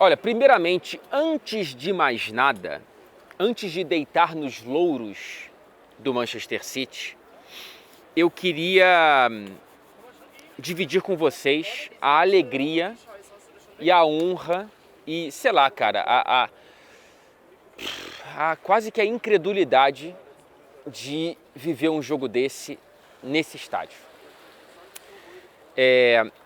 Olha, primeiramente, antes de mais nada, antes de deitar nos louros do Manchester City, eu queria dividir com vocês a alegria e a honra e, sei lá, cara, quase que a incredulidade de viver um jogo desse nesse estádio.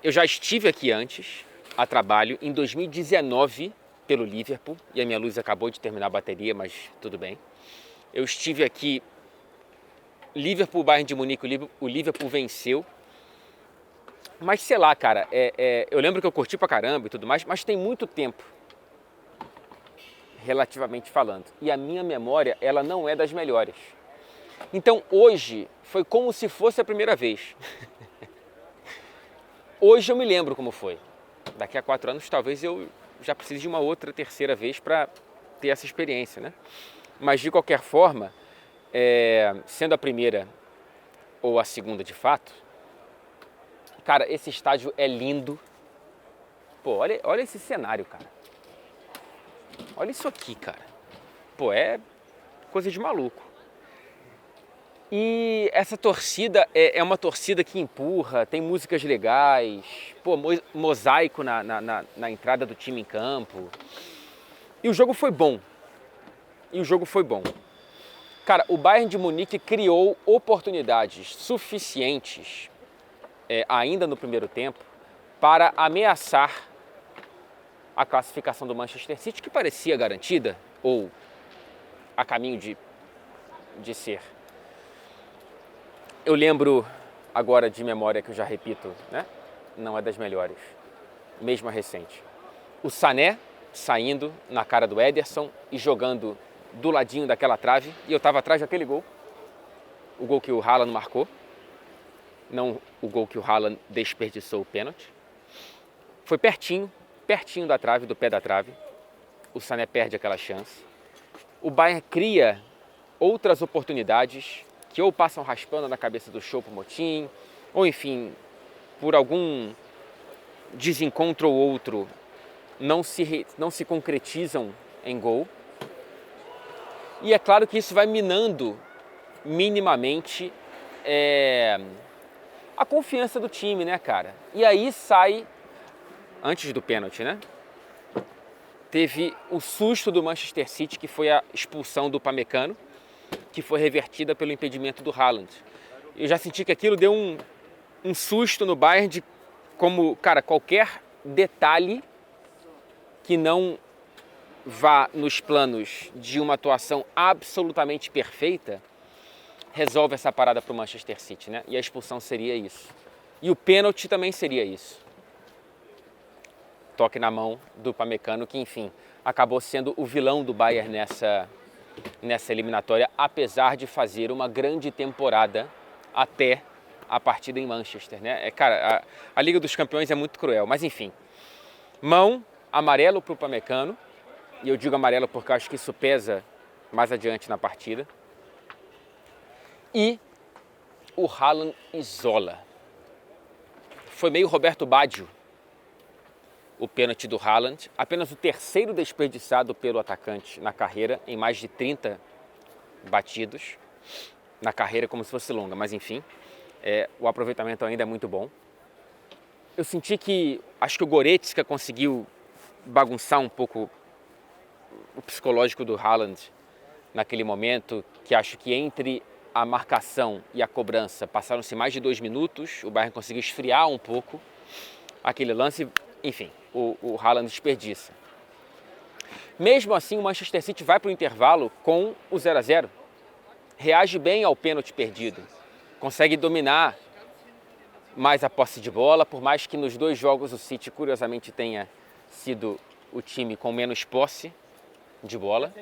Eu já estive aqui antes, a trabalho, em 2019, pelo Liverpool, e a minha luz acabou de terminar a bateria, mas tudo bem. Eu estive aqui, Liverpool, Bayern de Munique, o Liverpool venceu. Mas sei lá, cara, eu lembro que eu curti pra caramba e tudo mais, mas tem muito tempo, relativamente falando. E a minha memória, ela não é das melhores. Então hoje foi como se fosse a primeira vez. Hoje eu me lembro como foi. Daqui a 4 anos talvez eu já precise de uma outra, terceira vez para ter essa experiência, né? Mas de qualquer forma, sendo a primeira ou a segunda de fato, cara, esse estádio é lindo. Pô, olha esse cenário, cara. Olha isso aqui, cara. Pô, é coisa de maluco. E essa torcida é uma torcida que empurra, tem músicas legais, pô, mosaico na entrada do time em campo. E o jogo foi bom. Cara, o Bayern de Munique criou oportunidades suficientes, ainda no primeiro tempo, para ameaçar a classificação do Manchester City, que parecia garantida, ou a caminho de ser. Eu lembro agora de memória, que eu já repito, né? Não é das melhores, mesmo a recente. O Sané saindo na cara do Ederson e jogando do ladinho daquela trave, e eu estava atrás daquele gol, o gol que o Haaland marcou, não o gol que o Haaland desperdiçou o pênalti. Foi pertinho da trave, do pé da trave. O Sané perde aquela chance. O Bayern cria outras oportunidades que ou passam raspando na cabeça do Choupo-Moting, ou enfim, por algum desencontro ou outro, não se concretizam em gol. E é claro que isso vai minando minimamente a confiança do time, né, cara? E aí sai, antes do pênalti, né? Teve o susto do Manchester City, que foi a expulsão do Upamecano, que foi revertida pelo impedimento do Haaland. Eu já senti que aquilo deu um susto no Bayern de como, cara, qualquer detalhe que não vá nos planos de uma atuação absolutamente perfeita resolve essa parada para o Manchester City, né? E a expulsão seria isso. E o pênalti também seria isso. Toque na mão do Upamecano, que enfim, acabou sendo o vilão do Bayern nessa eliminatória, apesar de fazer uma grande temporada até a partida em Manchester, né? Cara, a Liga dos Campeões é muito cruel, mas enfim. Mão, amarelo para o Upamecano, e eu digo amarelo porque eu acho que isso pesa mais adiante na partida. E o Haaland isola. Foi meio Roberto Baggio o pênalti do Haaland, apenas o terceiro desperdiçado pelo atacante na carreira, em mais de 30 batidos, na carreira como se fosse longa, mas enfim, o aproveitamento ainda é muito bom. Eu senti que, acho que o Goretzka conseguiu bagunçar um pouco o psicológico do Haaland naquele momento, que acho que entre a marcação e a cobrança passaram-se mais de 2 minutos, o Bayern conseguiu esfriar um pouco aquele lance, enfim, o Haaland desperdiça. Mesmo assim, o Manchester City vai para o intervalo com o 0-0. Reage bem ao pênalti perdido. Consegue dominar mais a posse de bola, por mais que nos 2 jogos o City, curiosamente, tenha sido o time com menos posse de bola.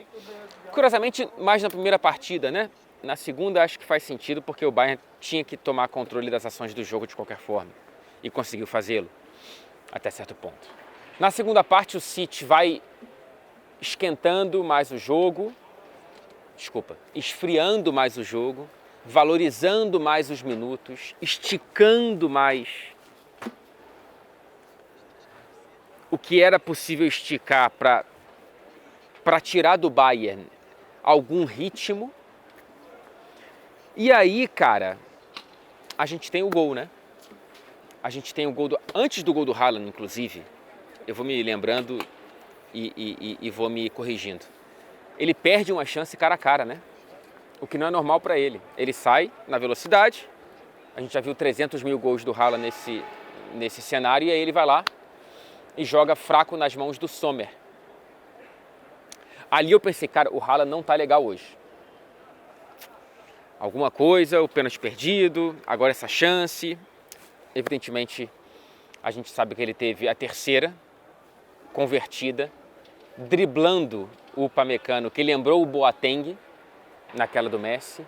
Curiosamente, mais na primeira partida, né? Na segunda, acho que faz sentido, porque o Bayern tinha que tomar controle das ações do jogo de qualquer forma. E conseguiu fazê-lo, até certo ponto. Na segunda parte, o City vai esquentando mais o jogo, esfriando mais o jogo, valorizando mais os minutos, esticando mais o que era possível esticar para tirar do Bayern algum ritmo. E aí, cara, a gente tem o gol, né? A gente tem o gol antes do gol do Haaland, inclusive, eu vou me lembrando e vou me corrigindo. Ele perde uma chance cara a cara, né? O que não é normal para ele. Ele sai na velocidade, a gente já viu 300 mil gols do Haaland nesse cenário, e aí ele vai lá e joga fraco nas mãos do Sommer. Ali eu pensei, cara, o Haaland não tá legal hoje. Alguma coisa, o pênalti perdido, agora essa chance. Evidentemente, a gente sabe que ele teve a terceira convertida, driblando o Upamecano, que lembrou o Boateng naquela do Messi.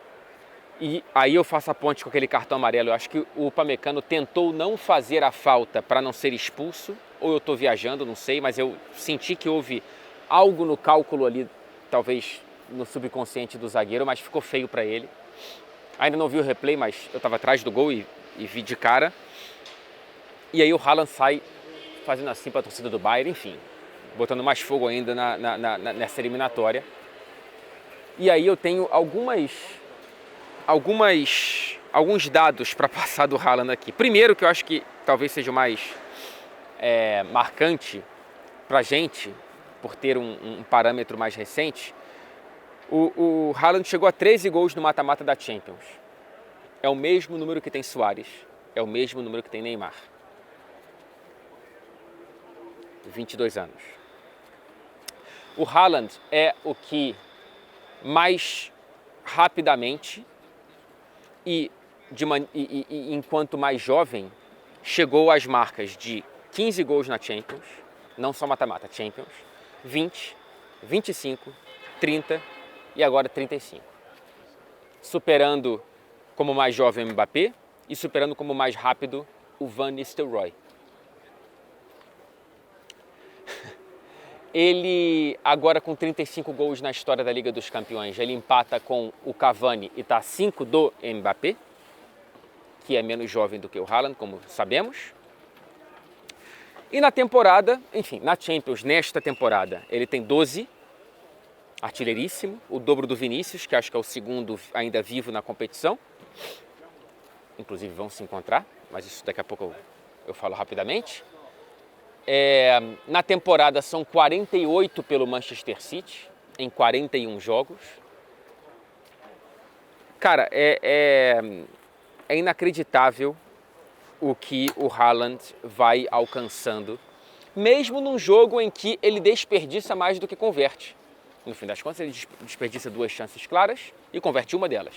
E aí eu faço a ponte com aquele cartão amarelo. Eu acho que o Upamecano tentou não fazer a falta para não ser expulso, ou eu estou viajando, não sei, mas eu senti que houve algo no cálculo ali, talvez no subconsciente do zagueiro, mas ficou feio para ele. Ainda não vi o replay, mas eu estava atrás do gol e vi de cara. E aí o Haaland sai fazendo assim para a torcida do Bayern, enfim, botando mais fogo ainda nessa eliminatória. E aí eu tenho alguns dados para passar do Haaland aqui. Primeiro, que eu acho que talvez seja o mais marcante para a gente, por ter um parâmetro mais recente, o Haaland chegou a 13 gols no mata-mata da Champions. É o mesmo número que tem Suárez, é o mesmo número que tem Neymar. 22 anos. O Haaland é o que mais rapidamente e enquanto mais jovem chegou às marcas de 15 gols na Champions, não só mata-mata, Champions, 20, 25, 30 e agora 35. Superando como mais jovem o Mbappé e superando como mais rápido o Van Nistelrooy. Ele, agora com 35 gols na história da Liga dos Campeões, ele empata com o Cavani e está a 5 do Mbappé, que é menos jovem do que o Haaland, como sabemos. E na temporada, enfim, na Champions, nesta temporada, ele tem 12, artilheiríssimo, o dobro do Vinícius, que acho que é o segundo ainda vivo na competição. Inclusive vão se encontrar, mas isso daqui a pouco eu falo rapidamente. Na temporada são 48 pelo Manchester City, em 41 jogos. Cara, é inacreditável o que o Haaland vai alcançando, mesmo num jogo em que ele desperdiça mais do que converte. No fim das contas, ele desperdiça 2 chances claras e converte uma delas,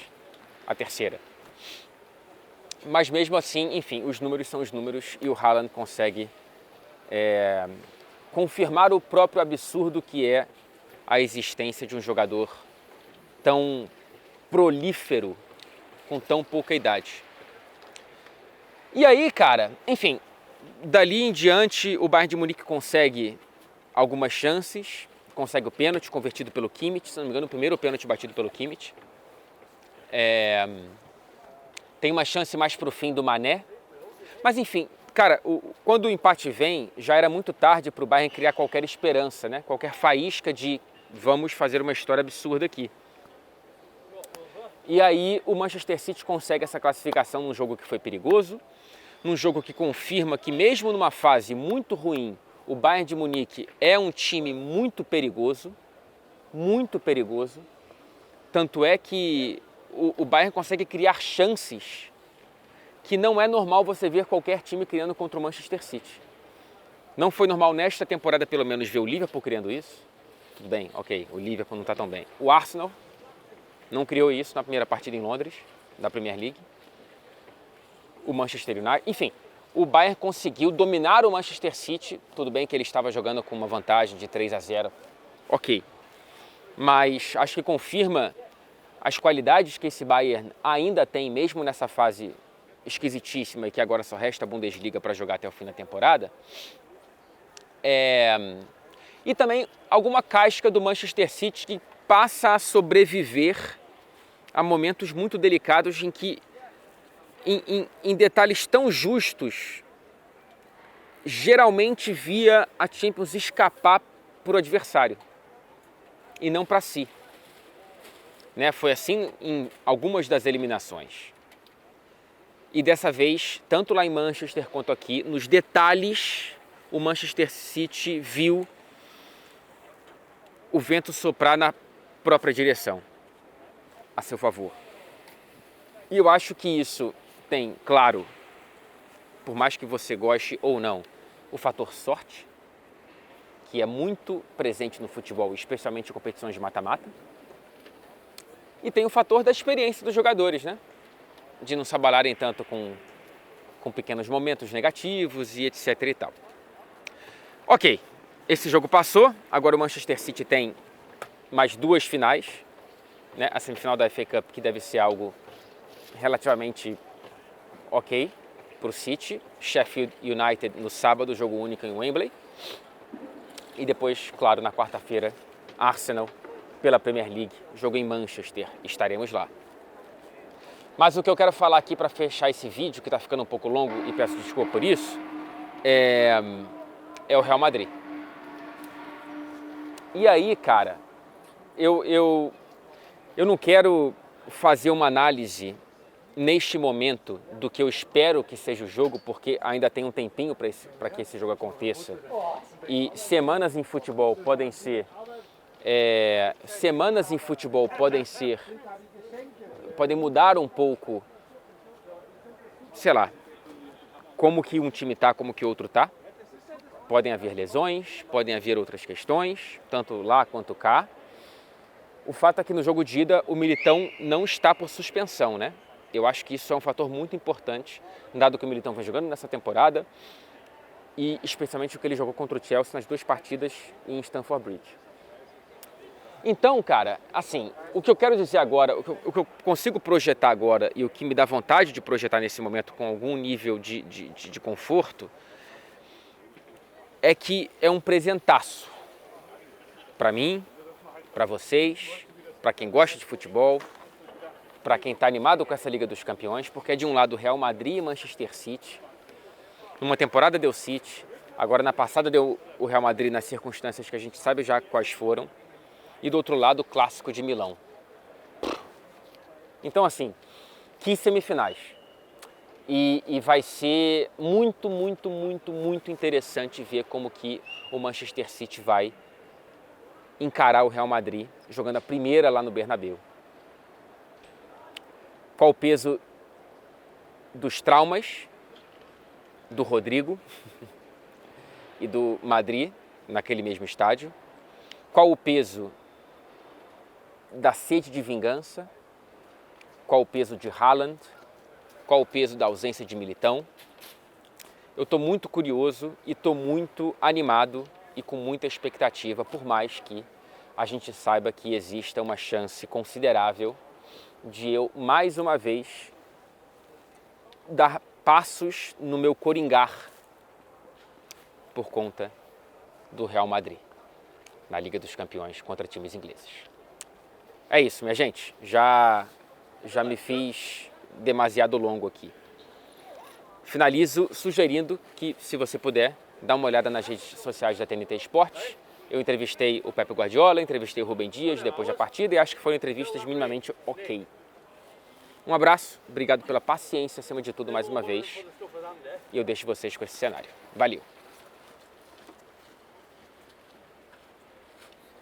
a terceira. Mas mesmo assim, enfim, os números são os números e o Haaland consegue confirmar o próprio absurdo que é a existência de um jogador tão prolífero com tão pouca idade. E aí, cara, enfim, dali em diante o Bayern de Munique consegue algumas chances, consegue o pênalti convertido pelo Kimmich, se não me engano o primeiro pênalti batido pelo Kimmich. Tem uma chance mais pro fim do Mané, mas enfim, cara, quando o empate vem, já era muito tarde para o Bayern criar qualquer esperança, né? Qualquer faísca de vamos fazer uma história absurda aqui. E aí o Manchester City consegue essa classificação num jogo que foi perigoso, num jogo que confirma que mesmo numa fase muito ruim, o Bayern de Munique é um time muito perigoso, tanto é que o Bayern consegue criar chances que não é normal você ver qualquer time criando contra o Manchester City. Não foi normal nesta temporada, pelo menos, ver o Liverpool criando isso. Tudo bem, ok, o Liverpool não está tão bem. O Arsenal não criou isso na primeira partida em Londres, da Premier League. O Manchester United, enfim, o Bayern conseguiu dominar o Manchester City. Tudo bem que ele estava jogando com uma vantagem de 3-0, ok. Mas acho que confirma as qualidades que esse Bayern ainda tem, mesmo nessa fase esquisitíssima e que agora só resta a Bundesliga para jogar até o fim da temporada. E também alguma casca do Manchester City que passa a sobreviver a momentos muito delicados em que, em detalhes tão justos, geralmente via a Champions escapar para o adversário e não para si. Né? Foi assim em algumas das eliminações. E dessa vez, tanto lá em Manchester quanto aqui, nos detalhes, o Manchester City viu o vento soprar na própria direção, a seu favor. E eu acho que isso tem, claro, por mais que você goste ou não, o fator sorte, que é muito presente no futebol, especialmente em competições de mata-mata. E tem o fator da experiência dos jogadores, né? De não se abalarem tanto com pequenos momentos negativos e etc e tal. Ok, esse jogo passou, agora o Manchester City tem mais 2 finais, né? A semifinal da FA Cup, que deve ser algo relativamente ok para o City, Sheffield United no sábado, jogo único em Wembley, e depois, claro, na quarta-feira, Arsenal pela Premier League, jogo em Manchester, estaremos lá. Mas o que eu quero falar aqui para fechar esse vídeo, que está ficando um pouco longo e peço desculpa por isso, é o Real Madrid. E aí, cara, eu não quero fazer uma análise neste momento do que eu espero que seja o jogo, porque ainda tem um tempinho para que esse jogo aconteça. E semanas em futebol podem mudar um pouco, sei lá, como que um time tá, como que outro tá. Podem haver lesões, podem haver outras questões, tanto lá quanto cá. O fato é que no jogo de ida o Militão não está por suspensão, né? Eu acho que isso é um fator muito importante, dado que o Militão vem jogando nessa temporada e especialmente o que ele jogou contra o Chelsea nas 2 partidas em Stamford Bridge. Então, cara, assim, o que eu quero dizer agora, o que eu consigo projetar agora e o que me dá vontade de projetar nesse momento com algum nível de conforto é que é um presentaço para mim, para vocês, para quem gosta de futebol, para quem está animado com essa Liga dos Campeões, porque é de um lado Real Madrid e Manchester City. Numa temporada deu City, agora na passada deu o Real Madrid nas circunstâncias que a gente sabe já quais foram. E do outro lado o Clássico de Milão. Então assim, que semifinais. E vai ser muito, muito, muito, muito interessante ver como que o Manchester City vai encarar o Real Madrid, jogando a primeira lá no Bernabéu. Qual o peso dos traumas do Rodrigo e do Madrid naquele mesmo estádio? Qual o peso da sede de vingança? Qual o peso de Haaland? Qual o peso da ausência de Militão? Eu estou muito curioso e estou muito animado e com muita expectativa, por mais que a gente saiba que exista uma chance considerável de eu, mais uma vez, dar passos no meu coringar por conta do Real Madrid, na Liga dos Campeões contra times ingleses. É isso, minha gente. Já me fiz demasiado longo aqui. Finalizo sugerindo que, se você puder, dá uma olhada nas redes sociais da TNT Esportes. Eu entrevistei o Pepe Guardiola, entrevistei o Rubem Dias depois da partida e acho que foram entrevistas minimamente ok. Um abraço, obrigado pela paciência acima de tudo mais uma vez e eu deixo vocês com esse cenário. Valeu!